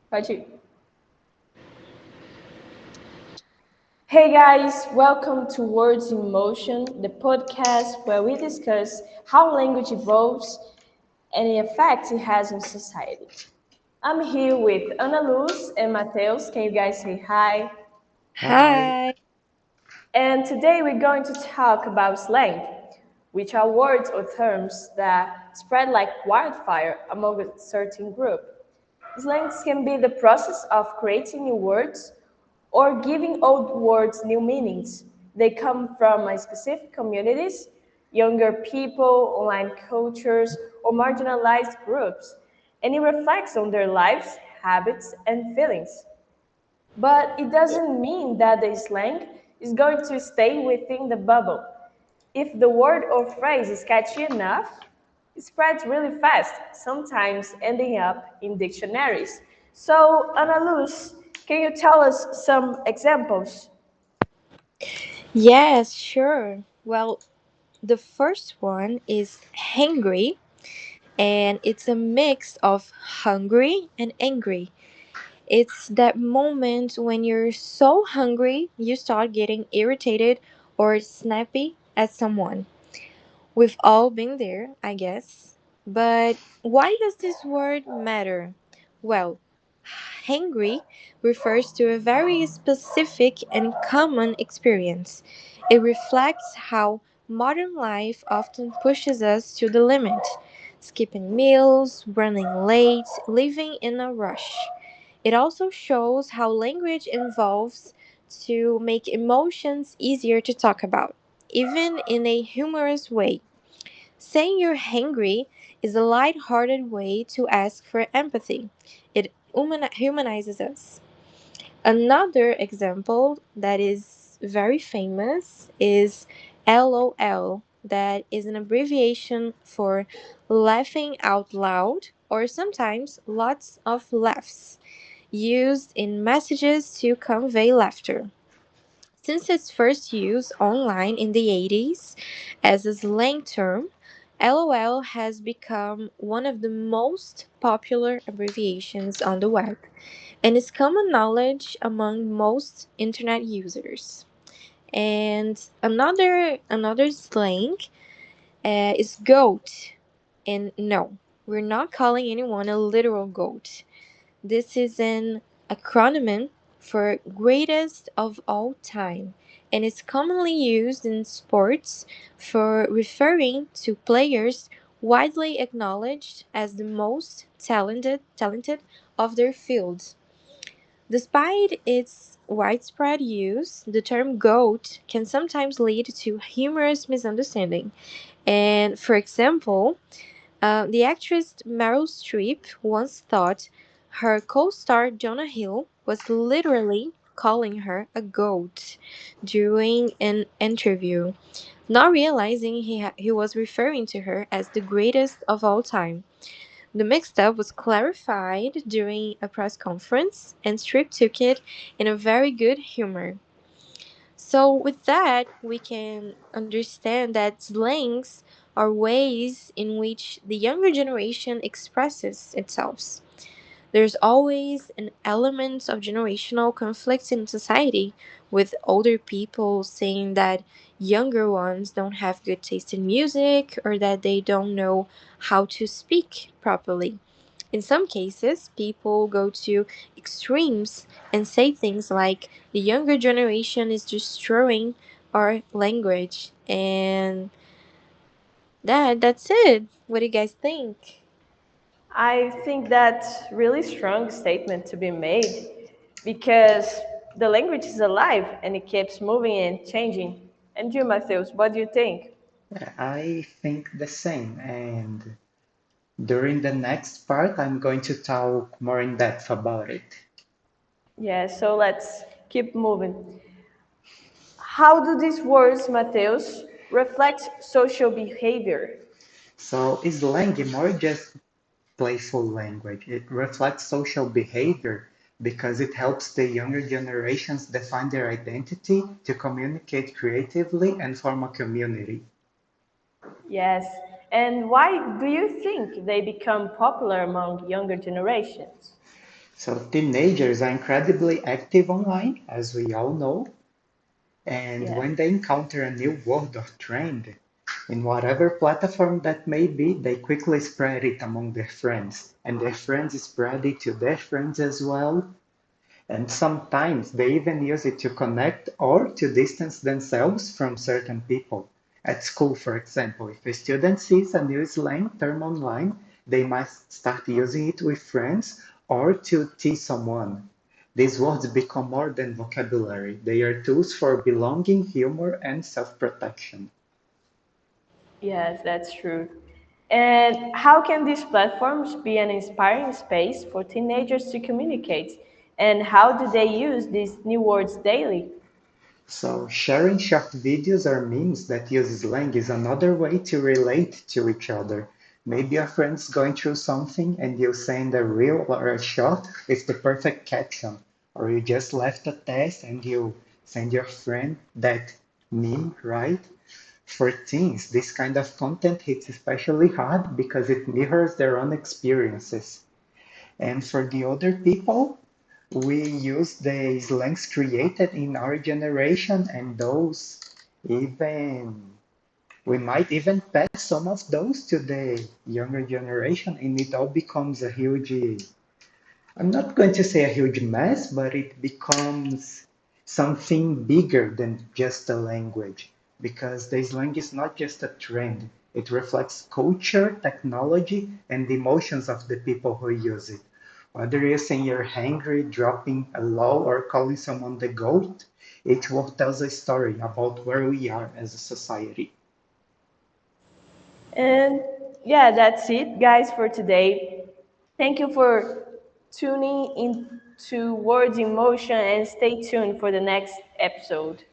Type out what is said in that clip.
Pode ir. Hey guys, welcome to Words in Motion, the podcast where we discuss how language evolves and the effect it has on society. I'm here with Ana Luz and Mateus. Can you guys say hi? Hi. Hi. And today we're going to talk about slang, which are words or terms that spread like wildfire among a certain group. Slangs can be the process of creating new words or giving old words new meanings. They come from a specific communities, younger people, online cultures, or marginalized groups, and it reflects on their lives, habits, and feelings. But it doesn't mean that the slang is going to stay within the bubble. If the word or phrase is catchy enough, it spreads really fast, sometimes ending up in dictionaries. So, Ana Luz, can you tell us some examples? Yes, sure. Well, the first one is hangry, and it's a mix of hungry and angry. It's that moment when you're so hungry you start getting irritated or snappy at someone. We've all been there, I guess. But why does this word matter? Well, hangry refers to a very specific and common experience. It reflects how modern life often pushes us to the limit, skipping meals, running late, living in a rush. It also shows how language evolves to make emotions easier to talk about, even in a humorous way. Saying you're hangry is a light-hearted way to ask for empathy. It humanizes us. Another example that is very famous is LOL, that is an abbreviation for laughing out loud or sometimes lots of laughs, used in messages to convey laughter. Since its first use online in the 80s as a slang term, LOL has become one of the most popular abbreviations on the web and is common knowledge among most internet users. And another slang is goat. And no, we're not calling anyone a literal goat. This is an acronym for greatest of all time and is commonly used in sports for referring to players widely acknowledged as the most talented of their field. Despite its widespread use, the term goat can sometimes lead to humorous misunderstanding. And for example, the actress Meryl Streep once thought her co star Jonah Hill was literally calling her a goat during an interview, not realizing he was referring to her as the greatest of all time. The mix up was clarified during a press conference, and Streep took it in a very good humor. So, with that, we can understand that slangs are ways in which the younger generation expresses itself. There's always an element of generational conflict in society, with older people saying that younger ones don't have good taste in music or that they don't know how to speak properly. In some cases, people go to extremes and say things like the younger generation is destroying our language, and that's it. What do you guys think? I think that's really strong statement to be made because the language is alive and it keeps moving and changing. And you, Matheus, what do you think? I think the same. And during the next part, I'm going to talk more in depth about it. Yeah, so let's keep moving. How do these words, Mateus, reflect social behavior? So, is slang more just playful language? It reflects social behavior because it helps the younger generations define their identity to communicate creatively and form a community. Yes. And why do you think they become popular among younger generations? So teenagers are incredibly active online, as we all know, and Yeah. when they encounter a new word or trend, in whatever platform that may be, they quickly spread it among their friends, and their friends spread it to their friends as well. And sometimes they even use it to connect or to distance themselves from certain people. At school, for example, if a student sees a new slang term online, they might start using it with friends or to tease someone. These words become more than vocabulary. They are tools for belonging, humor, and self-protection. Yes, that's true. And how can these platforms be an inspiring space for teenagers to communicate? And how do they use these new words daily? So, sharing short videos or memes that use slang is another way to relate to each other. Maybe a friend's going through something and you send a reel or a short with the perfect caption. Or you just left a test and you send your friend that meme, right? For teens, this kind of content hits especially hard because it mirrors their own experiences. And for the older people, we use the slangs created in our generation, and those even we might even pass some of those to the younger generation, and it all becomes a huge, I'm not going to say a huge mess, but it becomes something bigger than just a language, because the slang is not just a trend. It reflects culture, technology, and the emotions of the people who use it. Whether you're saying you're hungry, dropping a low, or calling someone the goat, each word tells a story about where we are as a society. And yeah, that's it, guys, for today. Thank you for tuning into Words in Motion and stay tuned for the next episode.